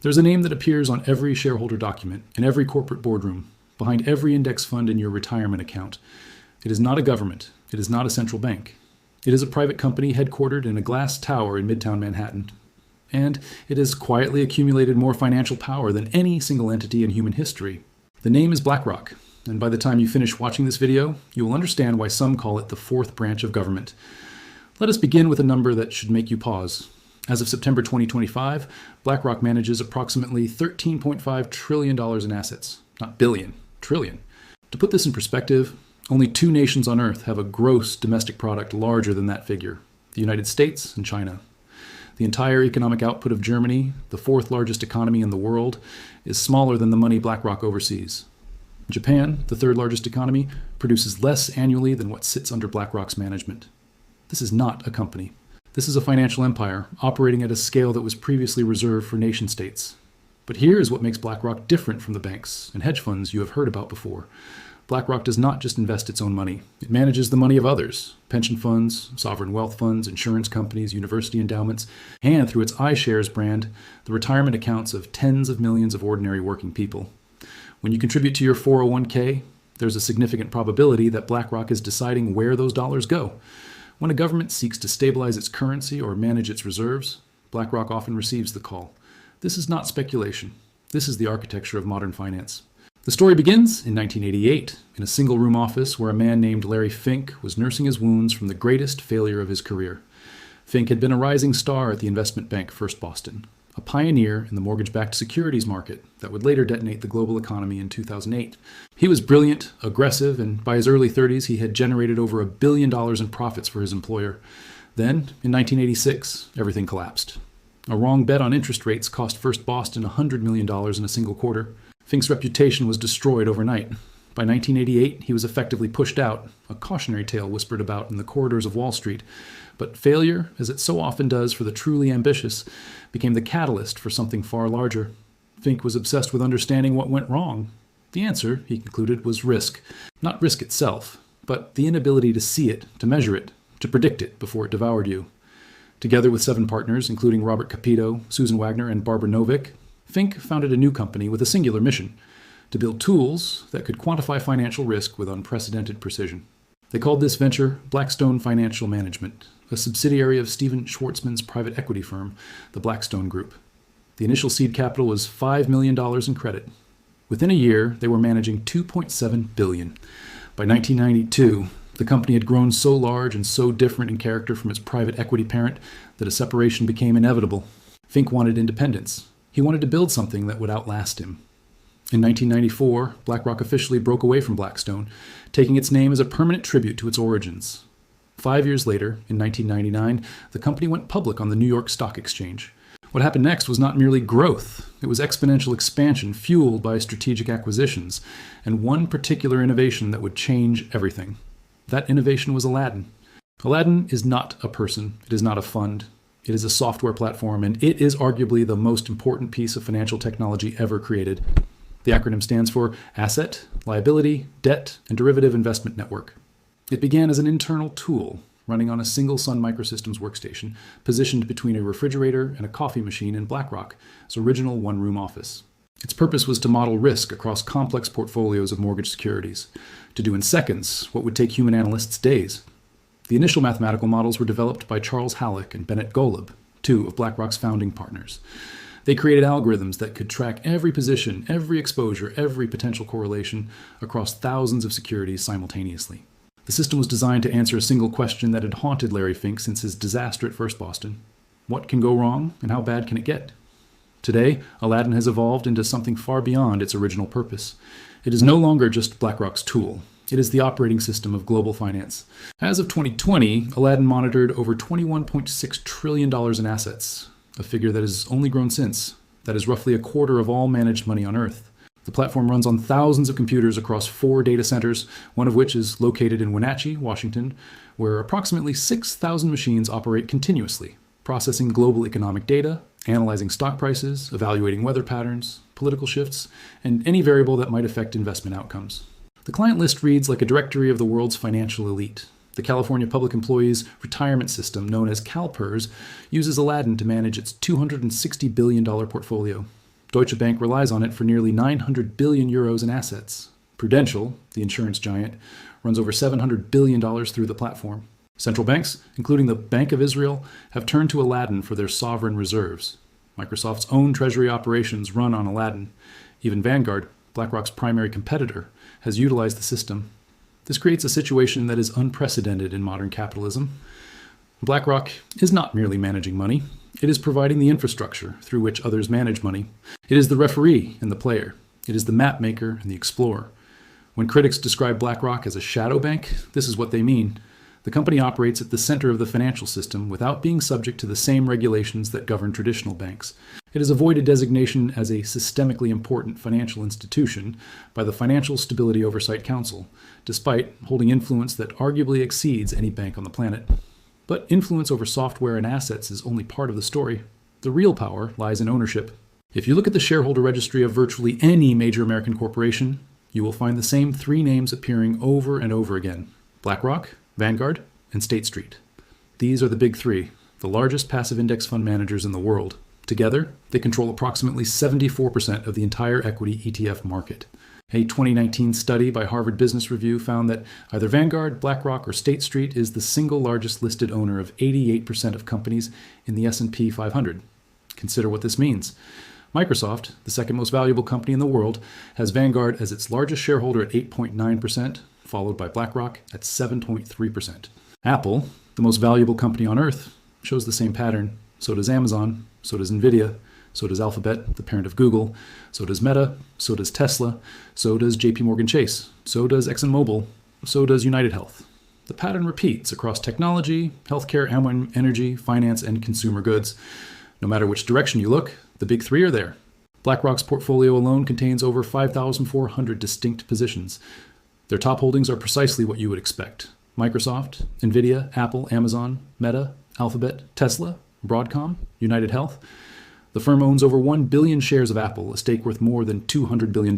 There's a name that appears on every shareholder document, in every corporate boardroom, behind every index fund in your retirement account. It is not a government. It is not a central bank. It is a private company headquartered in a glass tower in Midtown Manhattan. And it has quietly accumulated more financial power than any single entity in human history. The name is BlackRock, and by the time you finish watching this video, you will understand why some call it the fourth branch of government. Let us begin with a number that should make you pause. As of September 2025, BlackRock manages approximately $13.5 trillion in assets. Not billion, trillion. To put this in perspective, only two nations on Earth have a gross domestic product larger than that figure: the United States and China. The entire economic output of Germany, the fourth largest economy in the world, is smaller than the money BlackRock oversees. Japan, the third largest economy, produces less annually than what sits under BlackRock's management. This is not a company. This is a financial empire operating at a scale that was previously reserved for nation-states. But here is what makes BlackRock different from the banks and hedge funds you have heard about before. BlackRock does not just invest its own money. It manages the money of others: pension funds, sovereign wealth funds, insurance companies, university endowments, and through its iShares brand, the retirement accounts of tens of millions of ordinary working people. When you contribute to your 401k, there's a significant probability that BlackRock is deciding where those dollars go. When a government seeks to stabilize its currency or manage its reserves, BlackRock often receives the call. This is not speculation. This is the architecture of modern finance. The story begins in 1988 in a single-room office where a man named Larry Fink was nursing his wounds from the greatest failure of his career. Fink had been a rising star at the investment bank First Boston, a pioneer in the mortgage-backed securities market that would later detonate the global economy in 2008. He was brilliant, aggressive, and by his early 30s he had generated over $1 billion in profits for his employer. Then, in 1986, everything collapsed. A wrong bet on interest rates cost First Boston $100 million in a single quarter. Fink's reputation was destroyed overnight. By 1988, he was effectively pushed out, a cautionary tale whispered about in the corridors of Wall Street. But failure, as it so often does for the truly ambitious, became the catalyst for something far larger. Fink was obsessed with understanding what went wrong. The answer, he concluded, was risk. Not risk itself, but the inability to see it, to measure it, to predict it before it devoured you. Together with 7 partners, including Robert Capito, Susan Wagner, and Barbara Novick, Fink founded a new company with a singular mission: to build tools that could quantify financial risk with unprecedented precision. They called this venture Blackstone Financial Management, a subsidiary of Stephen Schwarzman's private equity firm, the Blackstone Group. The initial seed capital was $5 million in credit. Within a year, they were managing $2.7 billion. By 1992, the company had grown so large and so different in character from its private equity parent that a separation became inevitable. Fink wanted independence. He wanted to build something that would outlast him. In 1994, BlackRock officially broke away from Blackstone, taking its name as a permanent tribute to its origins. 5 years later, in 1999, the company went public on the New York Stock Exchange. What happened next was not merely growth. It was exponential expansion fueled by strategic acquisitions, and one particular innovation that would change everything. That innovation was Aladdin. Aladdin is not a person. It is not a fund. It is a software platform, and it is arguably the most important piece of financial technology ever created. The acronym stands for Asset, Liability, Debt, and Derivative Investment Network. It began as an internal tool running on a single Sun Microsystems workstation positioned between a refrigerator and a coffee machine in BlackRock's original one-room office. Its purpose was to model risk across complex portfolios of mortgage securities, to do in seconds what would take human analysts days. The initial mathematical models were developed by Charles Halleck and Bennett Golub, 2 of BlackRock's founding partners. They created algorithms that could track every position, every exposure, every potential correlation across thousands of securities simultaneously. The system was designed to answer a single question that had haunted Larry Fink since his disaster at First Boston. What can go wrong, and how bad can it get? Today, Aladdin has evolved into something far beyond its original purpose. It is no longer just BlackRock's tool. It is the operating system of global finance. As of 2020, Aladdin monitored over $21.6 trillion in assets, a figure that has only grown since. That is roughly a quarter of all managed money on Earth. The platform runs on thousands of computers across 4 data centers, one of which is located in Wenatchee, Washington, where approximately 6,000 machines operate continuously, processing global economic data, analyzing stock prices, evaluating weather patterns, political shifts, and any variable that might affect investment outcomes. The client list reads like a directory of the world's financial elite. The California Public Employees Retirement System, known as CalPERS, uses Aladdin to manage its $260 billion portfolio. Deutsche Bank relies on it for nearly 900 billion euros in assets. Prudential, the insurance giant, runs over $700 billion through the platform. Central banks, including the Bank of Israel, have turned to Aladdin for their sovereign reserves. Microsoft's own treasury operations run on Aladdin. Even Vanguard, BlackRock's primary competitor, has utilized the system. This creates a situation that is unprecedented in modern capitalism. BlackRock is not merely managing money. It is providing the infrastructure through which others manage money. It is the referee and the player. It is the map maker and the explorer. When critics describe BlackRock as a shadow bank, this is what they mean. The company operates at the center of the financial system without being subject to the same regulations that govern traditional banks. It has avoided designation as a systemically important financial institution by the Financial Stability Oversight Council, despite holding influence that arguably exceeds any bank on the planet. But influence over software and assets is only part of the story. The real power lies in ownership. If you look at the shareholder registry of virtually any major American corporation, you will find the same three names appearing over and over again: BlackRock, Vanguard, and State Street. These are the big three, the largest passive index fund managers in the world. Together, they control approximately 74% of the entire equity ETF market. A 2019 study by Harvard Business Review found that either Vanguard, BlackRock, or State Street is the single largest listed owner of 88% of companies in the S&P 500. Consider what this means. Microsoft, the second most valuable company in the world, has Vanguard as its largest shareholder at 8.9%, followed by BlackRock at 7.3%. Apple, the most valuable company on earth, shows the same pattern. So does Amazon, so does Nvidia, so does Alphabet, the parent of Google, so does Meta, so does Tesla, so does JP Chase, so does ExxonMobil, so does United Health. The pattern repeats across technology, healthcare, energy, finance, and consumer goods. No matter which direction you look, the big three are there. BlackRock's portfolio alone contains over 5,400 distinct positions. Their top holdings are precisely what you would expect: Microsoft, Nvidia, Apple, Amazon, Meta, Alphabet, Tesla, Broadcom, United Health. The firm owns over 1 billion shares of Apple, a stake worth more than $200 billion.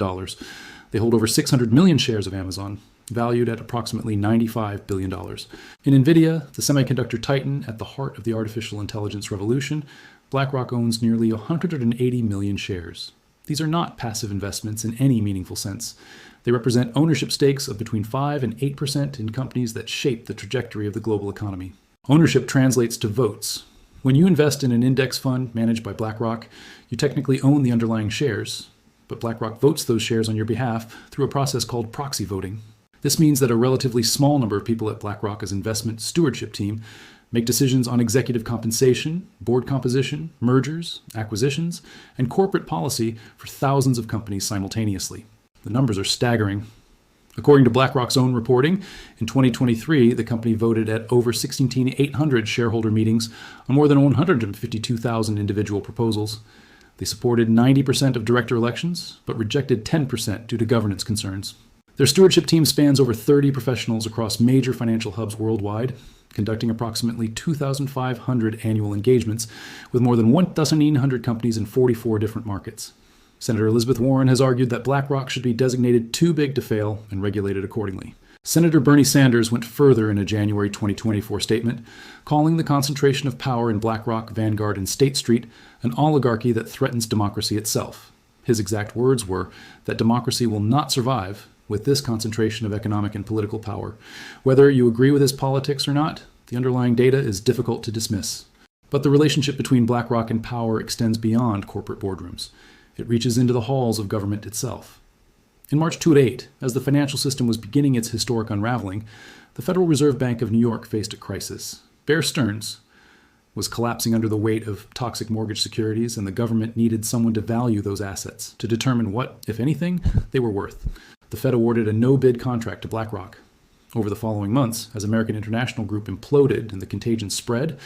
They hold over 600 million shares of Amazon, valued at approximately $95 billion. In Nvidia, the semiconductor titan at the heart of the artificial intelligence revolution, BlackRock owns nearly 180 million shares. These are not passive investments in any meaningful sense. They represent ownership stakes of between 5 and 8% in companies that shape the trajectory of the global economy. Ownership translates to votes. When you invest in an index fund managed by BlackRock, you technically own the underlying shares, but BlackRock votes those shares on your behalf through a process called proxy voting. This means that a relatively small number of people at BlackRock's investment stewardship team make decisions on executive compensation, board composition, mergers, acquisitions, and corporate policy for thousands of companies simultaneously. The numbers are staggering. According to BlackRock's own reporting, in 2023, the company voted at over 16,800 shareholder meetings on more than 152,000 individual proposals. They supported 90% of director elections, but rejected 10% due to governance concerns. Their stewardship team spans over 30 professionals across major financial hubs worldwide, conducting approximately 2,500 annual engagements with more than 1,900 companies in 44 different markets. Senator Elizabeth Warren has argued that BlackRock should be designated too big to fail and regulated accordingly. Senator Bernie Sanders went further in a January 2024 statement, calling the concentration of power in BlackRock, Vanguard, and State Street an oligarchy that threatens democracy itself. His exact words were that democracy will not survive with this concentration of economic and political power. Whether you agree with his politics or not, the underlying data is difficult to dismiss. But the relationship between BlackRock and power extends beyond corporate boardrooms. It reaches into the halls of government itself. In March 2008, as the financial system was beginning its historic unraveling, the Federal Reserve Bank of New York faced a crisis. Bear Stearns was collapsing under the weight of toxic mortgage securities, and the government needed someone to value those assets, to determine what, if anything, they were worth. The Fed awarded a no-bid contract to BlackRock. Over the following months, as American International Group imploded and the contagion spread,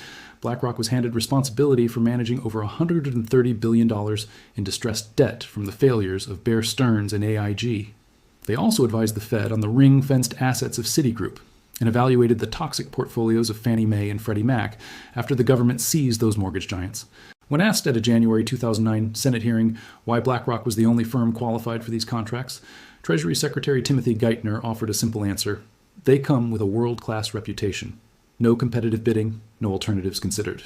BlackRock was handed responsibility for managing over $130 billion in distressed debt from the failures of Bear Stearns and AIG. They also advised the Fed on the ring-fenced assets of Citigroup and evaluated the toxic portfolios of Fannie Mae and Freddie Mac after the government seized those mortgage giants. When asked at a January 2009 Senate hearing why BlackRock was the only firm qualified for these contracts, Treasury Secretary Timothy Geithner offered a simple answer: they come with a world-class reputation. No competitive bidding, no alternatives considered.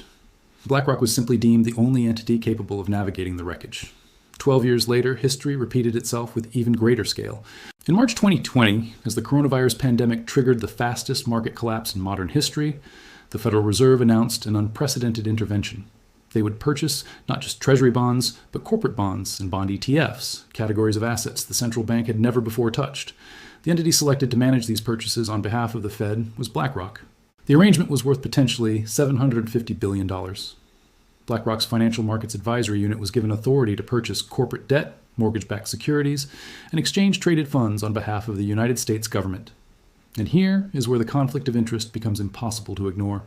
BlackRock was simply deemed the only entity capable of navigating the wreckage. 12 years later, history repeated itself with even greater scale. In March 2020, as the coronavirus pandemic triggered the fastest market collapse in modern history, the Federal Reserve announced an unprecedented intervention. They would purchase not just treasury bonds, but corporate bonds and bond ETFs, categories of assets the central bank had never before touched. The entity selected to manage these purchases on behalf of the Fed was BlackRock. The arrangement was worth potentially $750 billion. BlackRock's Financial Markets Advisory Unit was given authority to purchase corporate debt, mortgage-backed securities, and exchange traded funds on behalf of the United States government. And here is where the conflict of interest becomes impossible to ignore.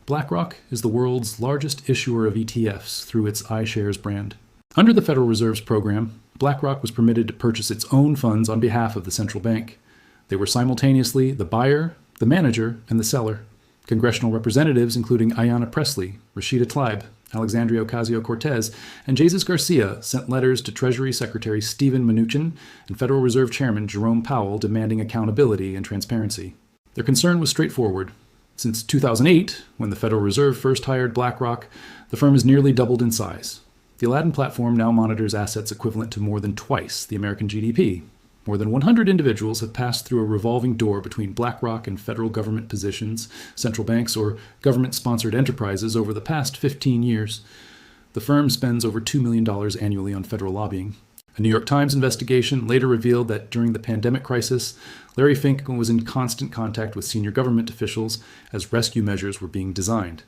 BlackRock is the world's largest issuer of ETFs through its iShares brand. Under the Federal Reserve's program, BlackRock was permitted to purchase its own funds on behalf of the central bank. They were simultaneously the buyer, the manager, and the seller. Congressional representatives including Ayanna Pressley, Rashida Tlaib, Alexandria Ocasio-Cortez, and Jesus Garcia sent letters to Treasury Secretary Steven Mnuchin and Federal Reserve Chairman Jerome Powell demanding accountability and transparency. Their concern was straightforward. Since 2008, when the Federal Reserve first hired BlackRock, the firm has nearly doubled in size. The Aladdin platform now monitors assets equivalent to more than twice the American GDP. More than 100 individuals have passed through a revolving door between BlackRock and federal government positions, central banks, or government-sponsored enterprises over the past 15 years. The firm spends over $2 million annually on federal lobbying. A New York Times investigation later revealed that during the pandemic crisis, Larry Fink was in constant contact with senior government officials as rescue measures were being designed.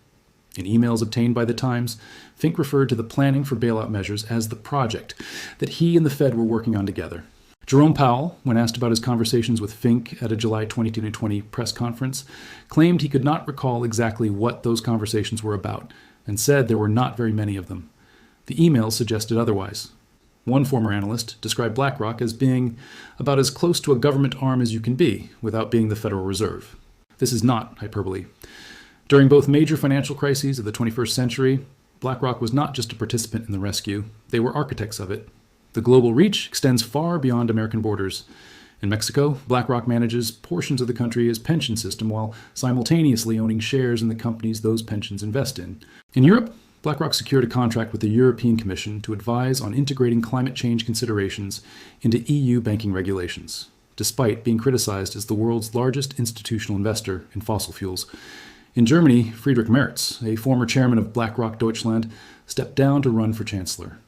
In emails obtained by the Times, Fink referred to the planning for bailout measures as the project that he and the Fed were working on together. Jerome Powell, when asked about his conversations with Fink at a July 2020 press conference, claimed he could not recall exactly what those conversations were about and said there were not very many of them. The emails suggested otherwise. One former analyst described BlackRock as being about as close to a government arm as you can be without being the Federal Reserve. This is not hyperbole. During both major financial crises of the 21st century, BlackRock was not just a participant in the rescue, they were architects of it. The global reach extends far beyond American borders. In Mexico, BlackRock manages portions of the country's pension system while simultaneously owning shares in the companies those pensions invest in. In Europe, BlackRock secured a contract with the European Commission to advise on integrating climate change considerations into EU banking regulations, despite being criticized as the world's largest institutional investor in fossil fuels. In Germany, Friedrich Merz, a former chairman of BlackRock Deutschland, stepped down to run for chancellor.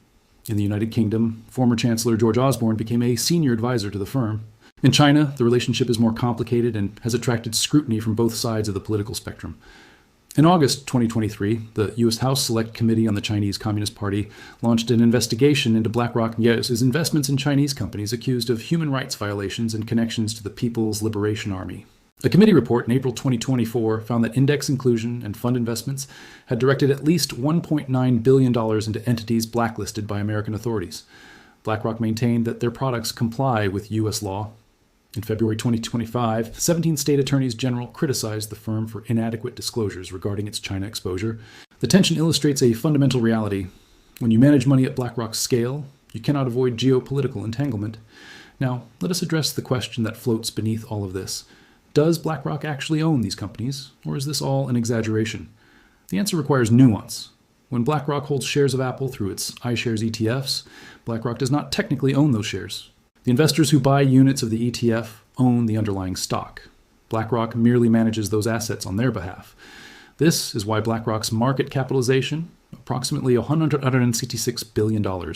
In the United Kingdom, former Chancellor George Osborne became a senior advisor to the firm. In China, the relationship is more complicated and has attracted scrutiny from both sides of the political spectrum. In August 2023, the U.S. House Select Committee on the Chinese Communist Party launched an investigation into BlackRock's investments in Chinese companies accused of human rights violations and connections to the People's Liberation Army. A committee report in April 2024 found that index inclusion and fund investments had directed at least $1.9 billion into entities blacklisted by American authorities. BlackRock maintained that their products comply with U.S. law. In February 2025, 17 state attorneys general criticized the firm for inadequate disclosures regarding its China exposure. The tension illustrates a fundamental reality. When you manage money at BlackRock's scale, you cannot avoid geopolitical entanglement. Now, let us address the question that floats beneath all of this. Does BlackRock actually own these companies, or is this all an exaggeration? The answer requires nuance. When BlackRock holds shares of Apple through its iShares ETFs, BlackRock does not technically own those shares. The investors who buy units of the ETF own the underlying stock. BlackRock merely manages those assets on their behalf. This is why BlackRock's market capitalization, approximately $166 billion,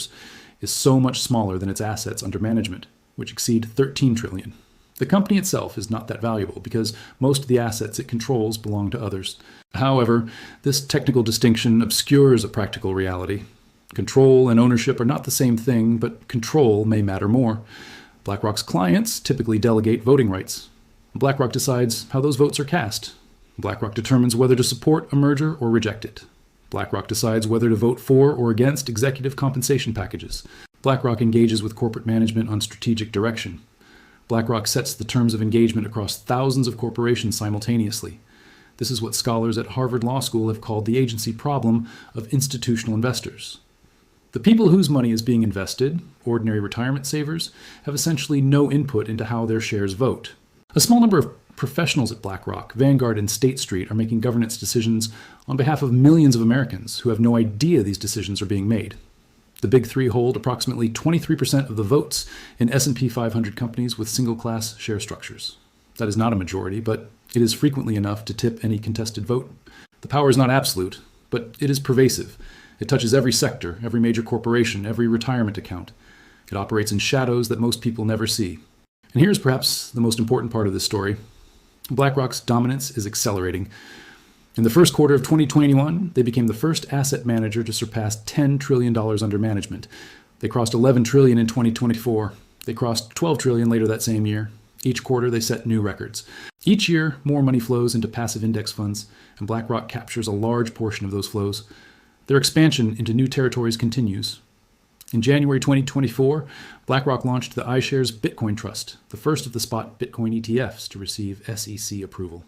is so much smaller than its assets under management, which exceed $13 trillion. The company itself is not that valuable because most of the assets it controls belong to others. However, this technical distinction obscures a practical reality. Control and ownership are not the same thing, but control may matter more. BlackRock's clients typically delegate voting rights. BlackRock decides how those votes are cast. BlackRock determines whether to support a merger or reject it. BlackRock decides whether to vote for or against executive compensation packages. BlackRock engages with corporate management on strategic direction. BlackRock sets the terms of engagement across thousands of corporations simultaneously. This is what scholars at Harvard Law School have called the agency problem of institutional investors. The people whose money is being invested, ordinary retirement savers, have essentially no input into how their shares vote. A small number of professionals at BlackRock, Vanguard, and State Street are making governance decisions on behalf of millions of Americans who have no idea these decisions are being made. The big three hold approximately 23% of the votes in S&P 500 companies with single-class share structures. That is not a majority, but it is frequently enough to tip any contested vote. The power is not absolute, but it is pervasive. It touches every sector, every major corporation, every retirement account. It operates in shadows that most people never see. And here's perhaps the most important part of this story. BlackRock's dominance is accelerating. In the first quarter of 2021, they became the first asset manager to surpass $10 trillion under management. They crossed $11 trillion in 2024. They crossed $12 trillion later that same year. Each quarter, they set new records. Each year, more money flows into passive index funds, and BlackRock captures a large portion of those flows. Their expansion into new territories continues. In January 2024, BlackRock launched the iShares Bitcoin Trust, the first of the spot Bitcoin ETFs to receive SEC approval.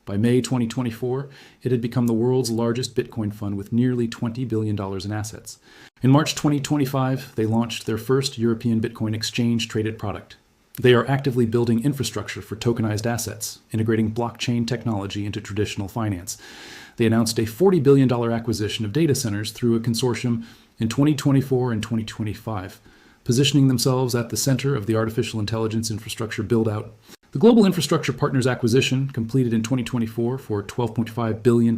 By May 2024, it had become the world's largest Bitcoin fund with nearly $20 billion in assets. In March 2025, they launched their first European Bitcoin exchange-traded product. They are actively building infrastructure for tokenized assets, integrating blockchain technology into traditional finance. They announced a $40 billion acquisition of data centers through a consortium in 2024 and 2025, positioning themselves at the center of the artificial intelligence infrastructure build-out. The Global Infrastructure Partners acquisition, completed in 2024 for $12.5 billion,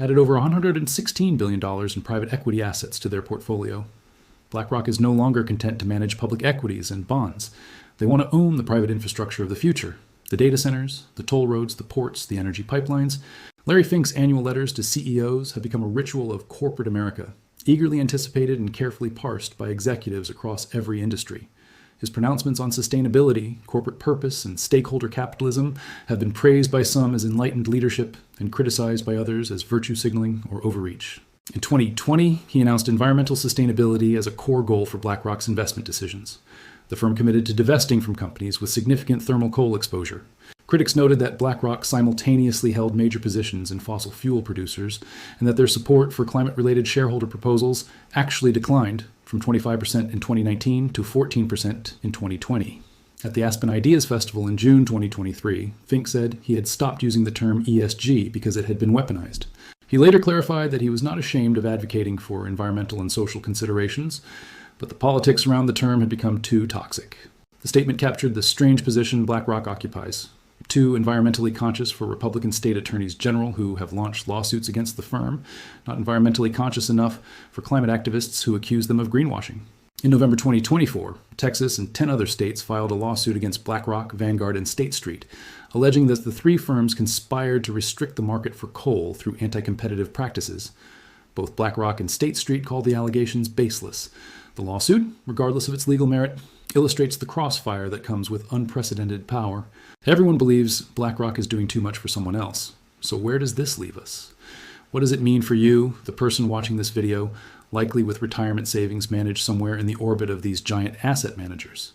added over $116 billion in private equity assets to their portfolio. BlackRock is no longer content to manage public equities and bonds. They want to own the private infrastructure of the future, the data centers, the toll roads, the ports, the energy pipelines. Larry Fink's annual letters to CEOs have become a ritual of corporate America, eagerly anticipated and carefully parsed by executives across every industry. His pronouncements on sustainability, corporate purpose, and stakeholder capitalism have been praised by some as enlightened leadership and criticized by others as virtue signaling or overreach. In 2020, he announced environmental sustainability as a core goal for BlackRock's investment decisions. The firm committed to divesting from companies with significant thermal coal exposure. Critics noted that BlackRock simultaneously held major positions in fossil fuel producers, and that their support for climate-related shareholder proposals actually declined from 25% in 2019 to 14% in 2020. At the Aspen Ideas Festival in June 2023, Fink said he had stopped using the term ESG because it had been weaponized. He later clarified that he was not ashamed of advocating for environmental and social considerations, but the politics around the term had become too toxic. The statement captured the strange position BlackRock occupies. Too environmentally conscious for Republican state attorneys general who have launched lawsuits against the firm, not environmentally conscious enough for climate activists who accuse them of greenwashing. In November 2024, Texas and 10 other states filed a lawsuit against BlackRock, Vanguard, and State Street, alleging that the three firms conspired to restrict the market for coal through anti-competitive practices. Both BlackRock and State Street called the allegations baseless. The lawsuit, regardless of its legal merit, illustrates the crossfire that comes with unprecedented power. Everyone believes BlackRock is doing too much for someone else. So where does this leave us? What does it mean for you, the person watching this video, likely with retirement savings managed somewhere in the orbit of these giant asset managers?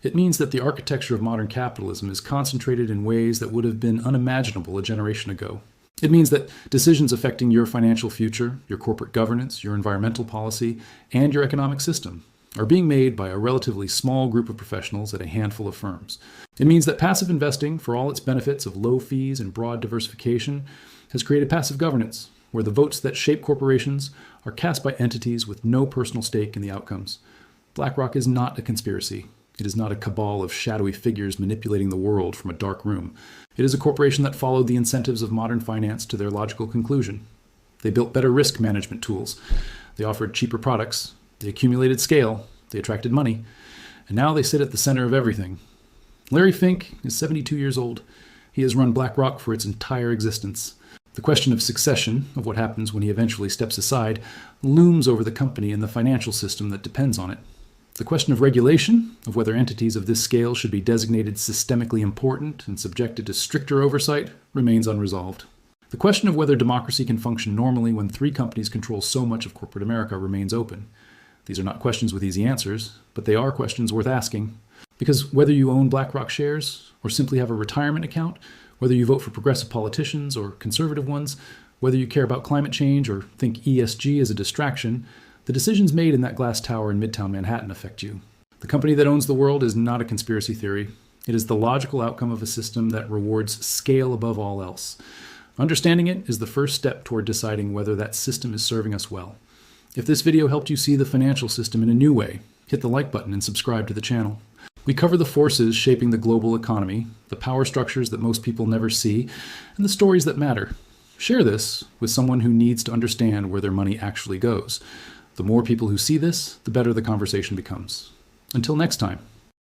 It means that the architecture of modern capitalism is concentrated in ways that would have been unimaginable a generation ago. It means that decisions affecting your financial future, your corporate governance, your environmental policy, and your economic system are being made by a relatively small group of professionals at a handful of firms. It means that passive investing, for all its benefits of low fees and broad diversification, has created passive governance, where the votes that shape corporations are cast by entities with no personal stake in the outcomes. BlackRock is not a conspiracy. It is not a cabal of shadowy figures manipulating the world from a dark room. It is a corporation that followed the incentives of modern finance to their logical conclusion. They built better risk management tools. They offered cheaper products. They accumulated scale. They attracted money. And now they sit at the center of everything. Larry Fink is 72 years old. He has run BlackRock for its entire existence. The question of succession, of what happens when he eventually steps aside, looms over the company and the financial system that depends on it. The question of regulation, of whether entities of this scale should be designated systemically important and subjected to stricter oversight, remains unresolved. The question of whether democracy can function normally when three companies control so much of corporate America remains open. These are not questions with easy answers, but they are questions worth asking. Because whether you own BlackRock shares or simply have a retirement account, whether you vote for progressive politicians or conservative ones, whether you care about climate change or think ESG is a distraction, the decisions made in that glass tower in Midtown Manhattan affect you. The company that owns the world is not a conspiracy theory. It is the logical outcome of a system that rewards scale above all else. Understanding it is the first step toward deciding whether that system is serving us well. If this video helped you see the financial system in a new way, hit the like button and subscribe to the channel. We cover the forces shaping the global economy, the power structures that most people never see, and the stories that matter. Share this with someone who needs to understand where their money actually goes. The more people who see this, the better the conversation becomes. Until next time.